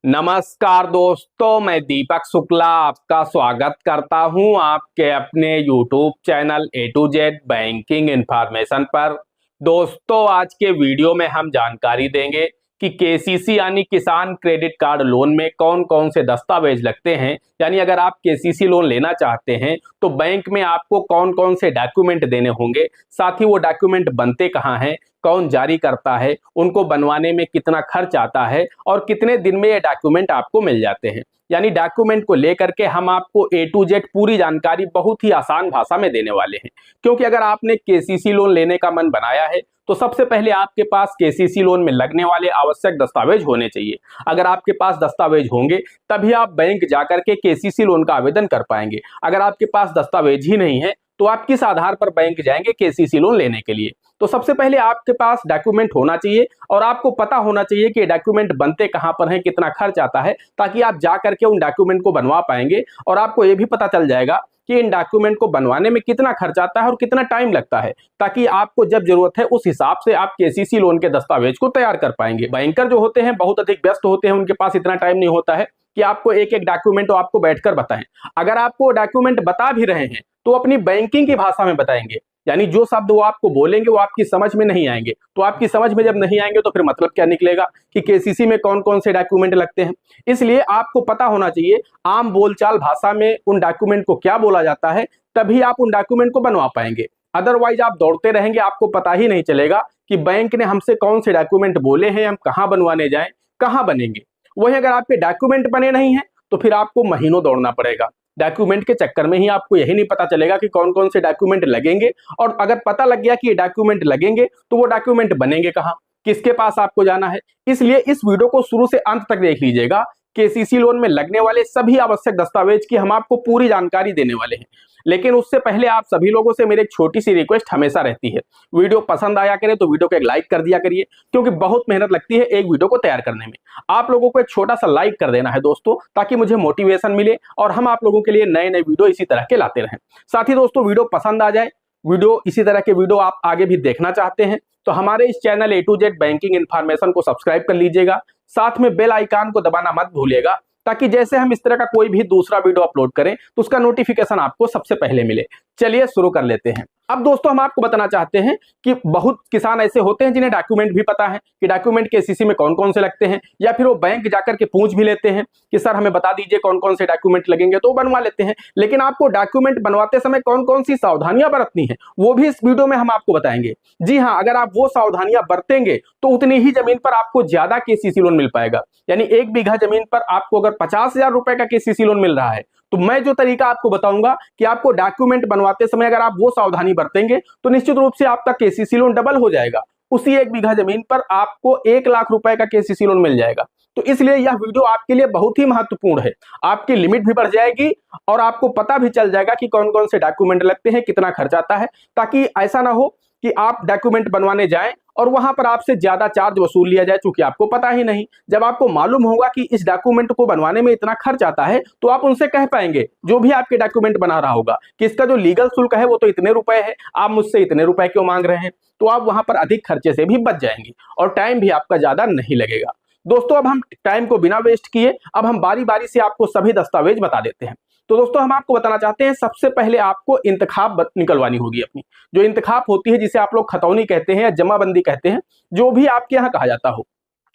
नमस्कार दोस्तों, मैं दीपक शुक्ला आपका स्वागत करता हूं आपके अपने YouTube channel A to Z banking information पर। दोस्तों, आज के वीडियो में हम जानकारी देंगे कि केसीसी यानी किसान क्रेडिट कार्ड लोन में कौन कौन से दस्तावेज लगते हैं। यानी अगर आप केसीसी लोन लेना चाहते हैं तो बैंक में आपको कौन कौन से डॉक्यूमेंट देने होंगे, साथ ही वो डॉक्यूमेंट बनते कहाँ हैं, कौन जारी करता है, उनको बनवाने में कितना खर्च आता है और कितने दिन में ये डॉक्यूमेंट आपको मिल जाते हैं। यानी डॉक्यूमेंट को लेकर के हम आपको ए टू जेड पूरी जानकारी बहुत ही आसान भाषा में देने वाले हैं। क्योंकि अगर आपने केसीसी लोन लेने का मन बनाया है तो सबसे पहले आपके पास केसीसी लोन में लगने वाले आवश्यक दस्तावेज होने चाहिए। अगर आपके पास दस्तावेज होंगे तभी आप बैंक जाकर के केसीसी लोन का आवेदन कर पाएंगे। अगर आपके पास दस्तावेज ही नहीं है तो आप किस आधार पर बैंक जाएंगे केसीसी लोन लेने के लिए। तो सबसे पहले आपके पास डॉक्यूमेंट होना चाहिए और आपको पता होना चाहिए कि डॉक्यूमेंट बनते कहां पर हैं, कितना खर्च आता है, ताकि आप जा करके उन डॉक्यूमेंट को बनवा पाएंगे और आपको ये भी पता चल जाएगा कि इन डॉक्यूमेंट को बनवाने में कितना खर्च आता है और कितना टाइम लगता है, ताकि आपको जब जरूरत है उस हिसाब से आप केसीसी लोन के दस्तावेज को तैयार कर पाएंगे। बैंकर जो होते हैं बहुत अधिक व्यस्त होते हैं, उनके पास इतना टाइम नहीं होता है कि आपको एक एक डॉक्यूमेंट आपको बैठकर बताएं। अगर आपको डॉक्यूमेंट बता भी रहे हैं तो अपनी बैंकिंग की भाषा में बताएंगे। यानी जो शब्द वो आपको बोलेंगे वो आपकी समझ में नहीं आएंगे। तो आपकी समझ में जब नहीं आएंगे तो फिर मतलब क्या निकलेगा कि केसीसी में कौन कौन से डॉक्यूमेंट लगते हैं। इसलिए आपको पता होना चाहिए आम बोलचाल भाषा में उन डॉक्यूमेंट को क्या बोला जाता है, तभी आप उन डॉक्यूमेंट को बनवा पाएंगे। अदरवाइज आप दौड़ते रहेंगे, आपको पता ही नहीं चलेगा कि बैंक ने हमसे कौन से डॉक्यूमेंट बोले हैं, हम कहाँ बनवाने जाएं, कहाँ बनेंगे। वहीं अगर आपके डॉक्यूमेंट बने नहीं है तो फिर आपको महीनों दौड़ना पड़ेगा। डॉक्यूमेंट के चक्कर में ही आपको यही नहीं पता चलेगा कि कौन कौन से डॉक्यूमेंट लगेंगे, और अगर पता लग गया कि ये डॉक्यूमेंट लगेंगे तो वो डॉक्यूमेंट बनेंगे कहाँ, किसके पास आपको जाना है। इसलिए इस वीडियो को शुरू से अंत तक देख लीजिएगा। केसीसी लोन में लगने वाले सभी आवश्यक दस्तावेज की हम आपको पूरी जानकारी देने वाले हैं। लेकिन उससे पहले आप सभी लोगों से मेरी एक छोटी सी रिक्वेस्ट हमेशा रहती है, वीडियो पसंद आया करे तो वीडियो को एक लाइक कर दिया करिए, क्योंकि बहुत मेहनत लगती है एक वीडियो को तैयार करने में। आप लोगों को एक छोटा सा लाइक कर देना है दोस्तों, ताकि मुझे मोटिवेशन मिले और हम आप लोगों के लिए नए नए वीडियो इसी तरह के लाते रहें। साथ ही दोस्तों, वीडियो पसंद आ जाए, वीडियो इसी तरह के वीडियो आप आगे भी देखना चाहते हैं तो हमारे इस channel A to Z banking information को सब्सक्राइब कर लीजिएगा। साथ में बेल आइकन को दबाना मत भूलिएगा, ताकि जैसे हम इस तरह का कोई भी दूसरा वीडियो अपलोड करें तो उसका नोटिफिकेशन आपको सबसे पहले मिले। चलिए शुरू कर लेते हैं। अब दोस्तों, हम आपको बताना चाहते हैं कि बहुत किसान ऐसे होते हैं जिन्हें डॉक्यूमेंट भी पता है कि डॉक्यूमेंट केसीसी में कौन कौन से लगते हैं, या फिर वो बैंक जाकर के पूछ भी लेते हैं कि सर हमें बता दीजिए कौन कौन से डॉक्यूमेंट लगेंगे, तो वो बनवा लेते हैं। लेकिन आपको डॉक्यूमेंट बनवाते समय कौन कौन सी सावधानियां बरतनी है वो भी इस वीडियो में हम आपको बताएंगे। जी हाँ, अगर आप वो सावधानियां बरतेंगे तो उतनी ही जमीन पर आपको ज्यादा केसीसी लोन मिल पाएगा। यानी 1 बीघा जमीन पर आपको अगर 50,000 रुपए का केसीसी लोन मिल रहा है तो मैं जो तरीका आपको बताऊंगा कि आपको डॉक्यूमेंट बनवाते समय अगर आप वो सावधानी बरतेंगे तो निश्चित रूप से आपका केसीसी लोन डबल हो जाएगा। उसी 1 बीघा जमीन पर आपको 1 लाख रुपए का केसीसी लोन मिल जाएगा। तो इसलिए यह वीडियो आपके लिए बहुत ही महत्वपूर्ण है। आपकी लिमिट भी बढ़ जाएगी और आपको पता भी चल जाएगा कि कौन कौन से डॉक्यूमेंट लगते हैं, कितना खर्च आता है, ताकि ऐसा ना हो कि आप डॉक्यूमेंट बनवाने जाएं और वहां पर आपसे ज्यादा चार्ज वसूल लिया जाए, चूंकि आपको पता ही नहीं। जब आपको मालूम होगा कि इस डॉक्यूमेंट को बनवाने में इतना खर्च आता है तो आप उनसे कह पाएंगे, जो भी आपके डॉक्यूमेंट बना रहा होगा, कि इसका जो लीगल शुल्क है वो तो इतने रुपए है, आप मुझसे इतने रुपए क्यों मांग रहे हैं। तो आप वहां पर अधिक खर्चे से भी बच जाएंगे और टाइम भी आपका ज्यादा नहीं लगेगा। दोस्तों, अब हम टाइम को बिना वेस्ट किए अब हम बारी बारी से आपको सभी दस्तावेज बता देते हैं। तो दोस्तों, हम आपको बताना चाहते हैं, सबसे पहले आपको इंतखाब निकलवानी होगी अपनी। जो इंतखाब होती है, जिसे आप लोग खतौनी कहते हैं या जमाबंदी कहते हैं, जो भी आपके यहाँ कहा जाता हो,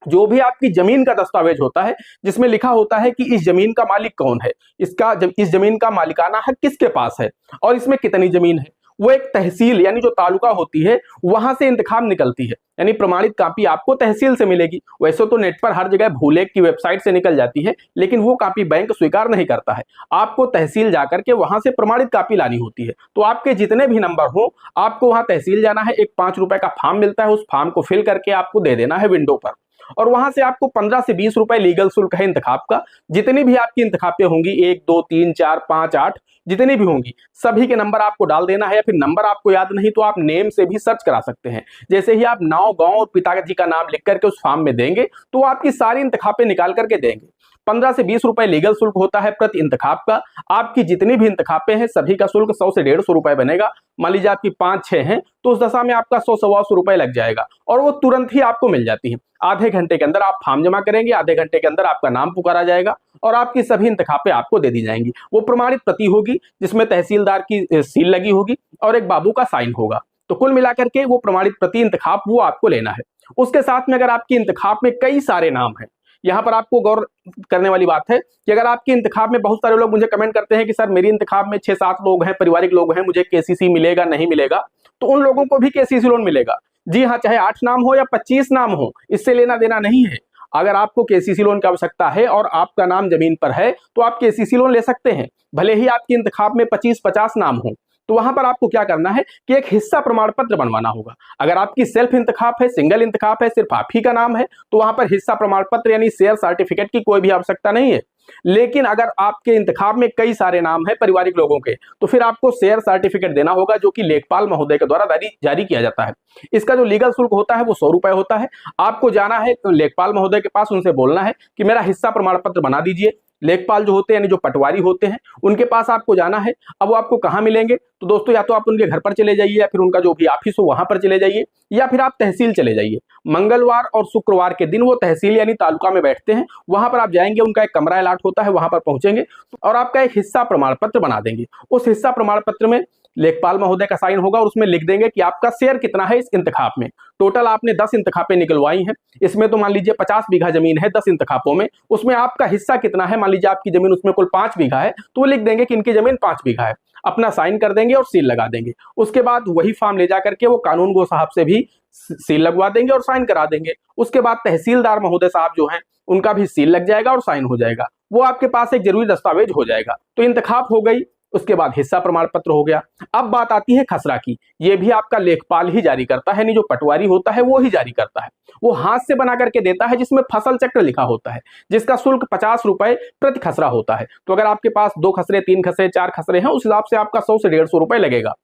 जो भी आपकी जमीन का दस्तावेज होता है जिसमें लिखा होता है कि इस जमीन का मालिक कौन है, इस जमीन का मालिकाना हक किसके पास है और इसमें कितनी जमीन है, वो एक तहसील यानी जो तालुका होती है वहां से इंतखाब निकलती है। यानी प्रमाणित कॉपी आपको तहसील से मिलेगी। वैसे तो नेट पर हर जगह भूलेख की वेबसाइट से निकल जाती है, लेकिन वो कॉपी बैंक स्वीकार नहीं करता है। आपको तहसील जाकर के वहां से प्रमाणित कॉपी लानी होती है। तो आपके जितने भी नंबर हो, आपको वहां तहसील जाना है। एक 5 रुपए का फॉर्म मिलता है, उस फॉर्म को फिल करके आपको दे देना है विंडो पर, और वहां से आपको 15 से 20 रुपए लीगल शुल्क है इंतखाब का। जितनी भी आपकी इंतखाबें होंगी, 1 2 3 4 5 8 जितनी भी होंगी, सभी के नंबर आपको डाल देना है। या फिर नंबर आपको याद नहीं तो आप नेम से भी सर्च करा सकते हैं। जैसे ही आप नाम, गांव और पिताजी का नाम लिख करके उस फॉर्म में देंगे तो आपकी सारी इंतखाबें निकाल करके देंगे। 15 से 20 रुपए लीगल शुल्क होता है प्रति इंतखाब का। आपकी जितनी भी इंतखाबें हैं सभी का शुल्क 100 से 150 रुपए बनेगा। मान लीजिए आपकी 5-6 हैं तो उस दशा में आपका 100-125 रुपए लग जाएगा और वो तुरंत ही आपको मिल जाती है। आधे घंटे के अंदर आप फॉर्म जमा करेंगे, आधे घंटे के अंदर आपका नाम पुकारा जाएगा और आपकी सभी इंतखाबें आपको दे दी जाएंगी। वो प्रमाणित प्रति होगी जिसमें तहसीलदार की सील लगी होगी और एक बाबू का साइन होगा। तो कुल मिलाकर के वो प्रमाणित प्रति इंतखाब वो आपको लेना है। उसके साथ में अगर आपकी इंतखाब में कई सारे नाम हैं, यहाँ पर आपको गौर करने वाली बात है कि अगर आपकी इंतखाब में, बहुत सारे लोग मुझे कमेंट करते हैं कि सर मेरी इंतखाब में 6-7 लोग हैं, पारिवारिक लोग हैं, मुझे केसीसी मिलेगा नहीं मिलेगा? तो उन लोगों को भी केसीसी लोन मिलेगा। जी हाँ, चाहे 8 नाम हो या 25 नाम हो, इससे लेना देना नहीं है। अगर आपको केसीसी लोन की आवश्यकता है और आपका नाम जमीन पर है तो आप केसीसी लोन ले सकते हैं, भले ही आपकी इंतखाब में 25-50 नाम हो। तो वहां पर आपको क्या करना है कि एक हिस्सा प्रमाण पत्र बनवाना होगा। अगर आपकी सेल्फ इंतखाब है, सिंगल इंतखाब है, सिर्फ आप ही का नाम है, तो वहां पर हिस्सा प्रमाण पत्र यानी शेयर सर्टिफिकेट की कोई भी आवश्यकता नहीं है। लेकिन अगर आपके इंतखाब में कई सारे नाम है पारिवारिक लोगों के, तो फिर आपको शेयर सर्टिफिकेट देना होगा जो कि लेखपाल महोदय के द्वारा जारी किया जाता है। इसका जो लीगल शुल्क होता है वो 100 रुपए होता है। आपको जाना है तो लेखपाल महोदय के पास, उनसे बोलना है कि मेरा हिस्सा प्रमाण पत्र बना दीजिए। लेखपाल जो होते हैं यानी जो पटवारी होते हैं उनके पास आपको जाना है। अब वो आपको कहाँ मिलेंगे? तो दोस्तों या तो आप उनके घर पर चले जाइए या फिर उनका जो भी ऑफिस हो वहां पर चले जाइए, या फिर आप तहसील चले जाइए। मंगलवार और शुक्रवार के दिन वो तहसील यानी तालुका में बैठते हैं, वहां पर आप जाएंगे, उनका एक कमरा अलाट होता है, वहां पर पहुंचेंगे और आपका एक हिस्सा प्रमाण पत्र बना देंगे। उस हिस्सा प्रमाण पत्र में लेखपाल महोदय का साइन होगा और उसमें लिख देंगे कि आपका शेयर कितना है इस इंतखाब में। टोटल आपने 10 इंतखाबें निकलवाई हैं, इसमें तो मान लीजिए 50 बीघा जमीन है 10 इंतखाबों में, उसमें आपका हिस्सा कितना है? मान लीजिए आपकी जमीन उसमें कुल 5 बीघा है, तो वो लिख देंगे कि इनकी जमीन 5 बीघा है, अपना साइन कर देंगे और सील लगा देंगे। उसके बाद वही फॉर्म ले जाकर के वो कानून गो साहब से भी सील लगवा देंगे और साइन करा देंगे। उसके बाद तहसीलदार महोदय साहब जो हैं उनका भी सील लग जाएगा और साइन हो जाएगा। वो आपके पास एक जरूरी दस्तावेज हो जाएगा। तो इंतखाब हो गई, उसके बाद हिस्सा प्रमाण पत्र हो गया। अब बात आती है खसरा की। ये भी आपका लेखपाल ही जारी करता है, नहीं जो पटवारी होता है वो ही जारी करता है। वो हाथ से बना करके देता है जिसमें फसल चक्र लिखा होता है, जिसका शुल्क 50 रुपए प्रति खसरा होता है। तो अगर आपके पास 2 खसरे, 3 खसरे, 4 खसरे हैं, उस हिसाब से आपका 100 से 150 रुपए लगेगा।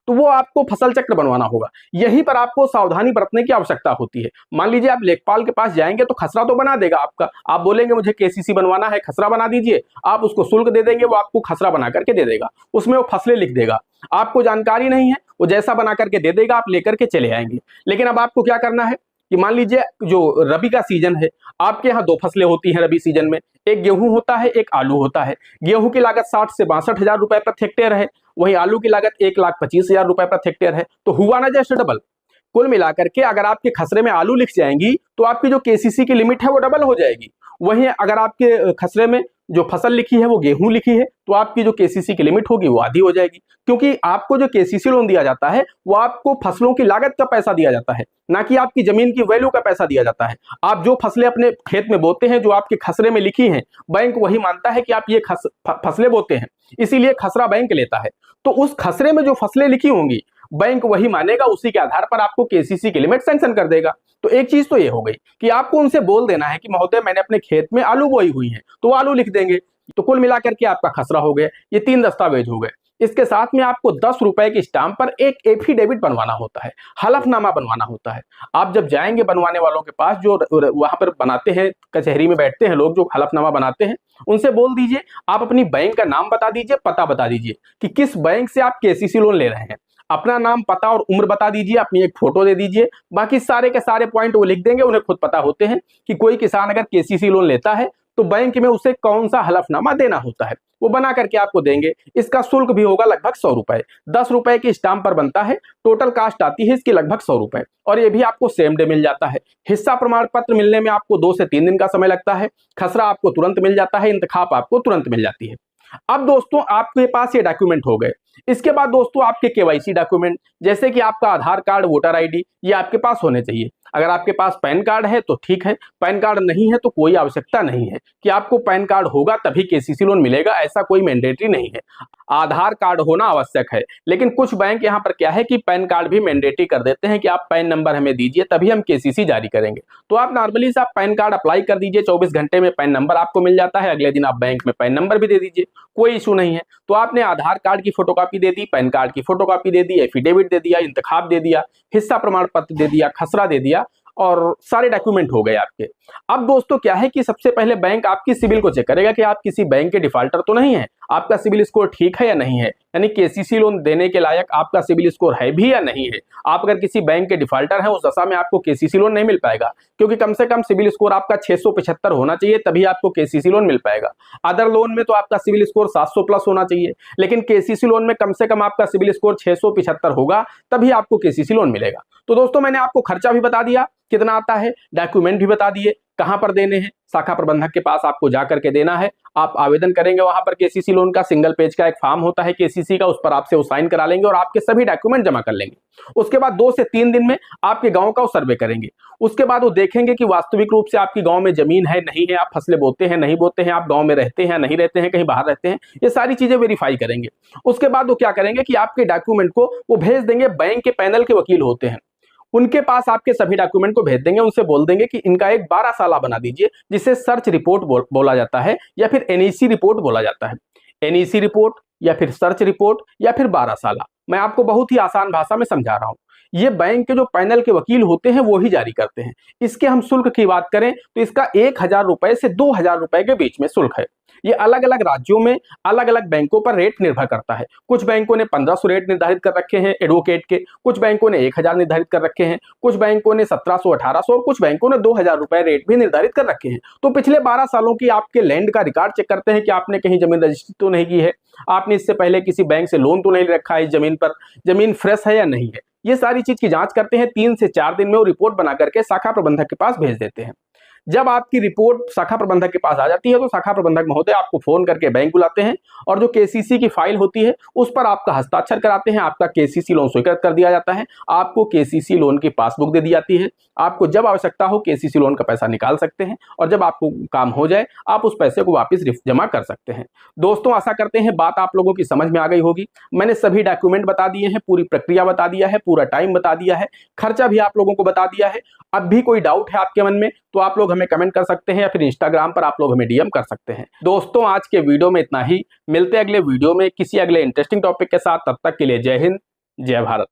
तो वो आपको फसल चक्र बनवाना होगा। यहीं पर आपको सावधानी बरतने की आवश्यकता होती है। मान लीजिए आप लेखपाल के पास जाएंगे तो खसरा तो बना देगा आपका, आप बोलेंगे मुझे केसीसी बनवाना है, खसरा बना दीजिए, आप उसको शुल्क दे देंगे, वो आपको खसरा बना करके दे देगा, उसमें वो फसलें लिख देगा। आपको जानकारी नहीं है, वो जैसा बना करके दे देगा, आप लेकर के चले आएंगे। लेकिन अब आपको क्या करना है कि मान लीजिए जो रबी का सीजन है, आपके यहाँ 2 फसलें होती हैं रबी सीजन में, एक गेहूं होता है, एक आलू होता है। गेहूं की लागत 60 से 62 हजार रुपए प्रति हेक्टेयर है, वहीं आलू की लागत 1,25,000 रुपए प्रति हेक्टेयर है। तो हुआ ना जैसे डबल। कुल मिलाकर के अगर आपके खसरे में आलू लिख जाएंगी तो आपकी जो केसीसी की लिमिट है वो डबल हो जाएगी। वहीं अगर आपके खसरे में जो फसल लिखी है वो गेहूं लिखी है तो आपकी जो केसीसी की लिमिट होगी वो आधी हो जाएगी। क्योंकि आपको जो केसीसी लोन दिया जाता है वो आपको फसलों की लागत का पैसा दिया जाता है, ना कि आपकी जमीन की वैल्यू का पैसा दिया जाता है। आप जो फसलें अपने खेत में बोते हैं, जो आपके खसरे में लिखी हैं, बैंक वही मानता है कि आप ये फसलें बोते हैं, इसीलिए खसरा बैंक लेता है। तो उस खसरे में जो फसलें लिखी होंगी बैंक वही मानेगा, उसी के आधार पर आपको केसीसी की लिमिट सैंक्शन कर देगा। तो एक चीज तो ये हो गई कि आपको उनसे बोल देना है कि महोदय मैंने अपने खेत में आलू बोई हुई है, तो आलू लिख देंगे। तो कुल मिलाकर के आपका खसरा हो गया। ये 3 दस्तावेज हो गए। इसके साथ में आपको 10 रुपए की स्टाम्प पर एक एफिडेविट बनवाना होता है, हलफनामा बनवाना होता है। आप जब जाएंगे बनवाने वालों के पास, जो वहां पर बनाते हैं, कचहरी में बैठते हैं लोग जो हलफनामा बनाते हैं, उनसे बोल दीजिए, आप अपनी बैंक का नाम बता दीजिए, पता बता दीजिए कि किस बैंक से आप केसीसी लोन ले रहे हैं। अपना नाम, पता और उम्र बता दीजिए, अपनी एक फोटो दे दीजिए। बाकी सारे के सारे पॉइंट वो लिख देंगे। उन्हें खुद पता होते हैं कि कोई किसान अगर केसीसी लोन लेता है तो बैंक में उसे कौन सा हलफनामा देना होता है, वो बना करके आपको देंगे। इसका शुल्क भी होगा लगभग 100 रुपए। 10 रुपए की स्टाम्प पर बनता है। टोटल कास्ट आती है इसकी लगभग 100 रुपए, और ये भी आपको सेम डे मिल जाता है। हिस्सा प्रमाण पत्र मिलने में आपको 2 से 3 दिन का समय लगता है। खसरा आपको तुरंत मिल जाता है, इंतखाब आपको तुरंत मिल जाती है। अब दोस्तों आपके पास ये डॉक्यूमेंट हो गए। इसके बाद दोस्तों आपके केवाईसी डॉक्यूमेंट, जैसे कि आपका आधार कार्ड, वोटर आईडी, ये आपके पास होने चाहिए। अगर आपके पास पैन कार्ड है तो ठीक है, पैन कार्ड नहीं है तो कोई आवश्यकता नहीं है कि आपको पैन कार्ड होगा तभी केसीसी लोन मिलेगा, ऐसा कोई मैंडेटरी नहीं है। आधार कार्ड होना आवश्यक है, लेकिन कुछ बैंक यहाँ पर क्या है कि पैन कार्ड भी मैंडेटरी कर देते हैं कि आप पैन नंबर हमें दीजिए तभी हम केसीसी जारी करेंगे। तो आप नॉर्मली से आप पैन कार्ड अप्लाई कर दीजिए, 24 घंटे में पैन नंबर आपको मिल जाता है। अगले दिन आप बैंक में पैन नंबर भी दे दीजिए, कोई इशू नहीं है। तो आपने आधार कार्ड की फोटोकॉपी दे दी, पैन कार्ड की फोटोकॉपी दे दी, एफिडेविट दे दिया, इंतखाब दे दिया, हिस्सा प्रमाण पत्र दे दिया, खसरा दे दिया, और सारे डॉक्यूमेंट हो गए आपके। अब दोस्तों क्या है कि सबसे पहले बैंक आपकी सिबिल को चेक करेगा कि आप किसी बैंक के डिफॉल्टर तो नहीं है, आपका सिबिल स्कोर ठीक है या नहीं है, यानी केसीसी लोन देने के लायक आपका सिबिल स्कोर है भी या नहीं है। आप अगर किसी बैंक के डिफॉल्टर हैं उस दशा में आपको केसीसी लोन नहीं मिल पाएगा, क्योंकि कम से कम सिबिल स्कोर आपका 675 होना चाहिए, तभी आपको केसीसी लोन मिल पाएगा। अदर लोन में तो आपका सिबिल स्कोर 700 प्लस होना चाहिए, लेकिन केसीसी लोन में कम से कम आपका सिबिल स्कोर 675 होगा, तभी आपको केसीसी लोन मिलेगा। तो दोस्तों मैंने आपको खर्चा भी बता दिया कितना आता है, डॉक्यूमेंट भी बता दिए कहां पर देने हैं, शाखा प्रबंधक के पास आपको जा करके देना है। आप आवेदन करेंगे वहां पर केसीसी लोन का, सिंगल पेज का एक फॉर्म होता है केसीसी का, उस पर आपसे वो साइन करा लेंगे और आपके सभी डॉक्यूमेंट जमा कर लेंगे। उसके बाद 2 से 3 दिन में आपके गांव का वो सर्वे करेंगे। उसके बाद वो देखेंगे कि वास्तविक रूप से आपकी गांव में जमीन है नहीं है, आप फसलें बोते हैं नहीं बोते हैं, आप गांव में रहते हैं नहीं रहते हैं, कहीं बाहर रहते हैं, ये सारी चीजें वेरीफाई करेंगे। उसके बाद वो क्या करेंगे कि आपके डॉक्यूमेंट को वो भेज देंगे, बैंक के पैनल के वकील होते हैं उनके पास आपके सभी डॉक्यूमेंट को भेज देंगे। उनसे बोल देंगे कि इनका एक 12 साला बना दीजिए, जिसे सर्च रिपोर्ट बोला जाता है या फिर एनईसी रिपोर्ट बोला जाता है। एनईसी रिपोर्ट या फिर सर्च रिपोर्ट या फिर 12 साला, मैं आपको बहुत ही आसान भाषा में समझा रहा हूं। ये बैंक के जो पैनल के वकील होते हैं वो ही जारी करते हैं। इसके हम शुल्क की बात करें तो इसका 1000 रुपए से 2000 रुपए के बीच में शुल्क है। ये अलग अलग राज्यों में अलग अलग बैंकों पर रेट निर्भर करता है। कुछ बैंकों ने 1500 रेट निर्धारित कर रखे हैं एडवोकेट के, कुछ बैंकों ने 1000 निर्धारित कर रखे हैं, कुछ बैंकों ने 1700 1800 और कुछ बैंकों ने 2000 रुपए रेट भी निर्धारित कर रखे हैं। तो पिछले 12 सालों की आपके लैंड का रिकॉर्ड चेक करते हैं कि आपने कहीं जमीन रजिस्ट्री तो नहीं की है, आपने इससे पहले किसी बैंक से लोन तो नहीं रखा है इस जमीन पर, जमीन फ्रेश है या नहीं है, ये सारी चीज की जांच करते हैं। 3 से 4 दिन में वो रिपोर्ट बना करके शाखा प्रबंधक के पास भेज देते हैं। जब आपकी रिपोर्ट शाखा प्रबंधक के पास आ जाती है तो शाखा प्रबंधक महोदय आपको फोन करके बैंक बुलाते हैं और जो केसीसी की फाइल होती है उस पर आपका हस्ताक्षर कराते हैं। आपका केसीसी लोन स्वीकृत कर दिया जाता है, आपको केसीसी लोन की पासबुक दे दी जाती है। आपको जब आवश्यकता हो केसीसी लोन का पैसा निकाल सकते हैं और जब आपको काम हो जाए आप उस पैसे को वापस जमा कर सकते हैं। दोस्तों आशा करते हैं बात आप लोगों की समझ में आ गई होगी। मैंने सभी डॉक्यूमेंट बता दिए हैं, पूरी प्रक्रिया बता दिया है, पूरा टाइम बता दिया है, खर्चा भी आप लोगों को बता दिया है। अब भी कोई डाउट है आपके मन में तो आप लोग हमें कमेंट कर सकते हैं या फिर इंस्टाग्राम पर आप लोग हमें डीएम कर सकते हैं। दोस्तों आज के वीडियो में इतना ही, मिलते हैं अगले वीडियो में किसी अगले इंटरेस्टिंग टॉपिक के साथ। तब तक के लिए जय हिंद, जय भारत।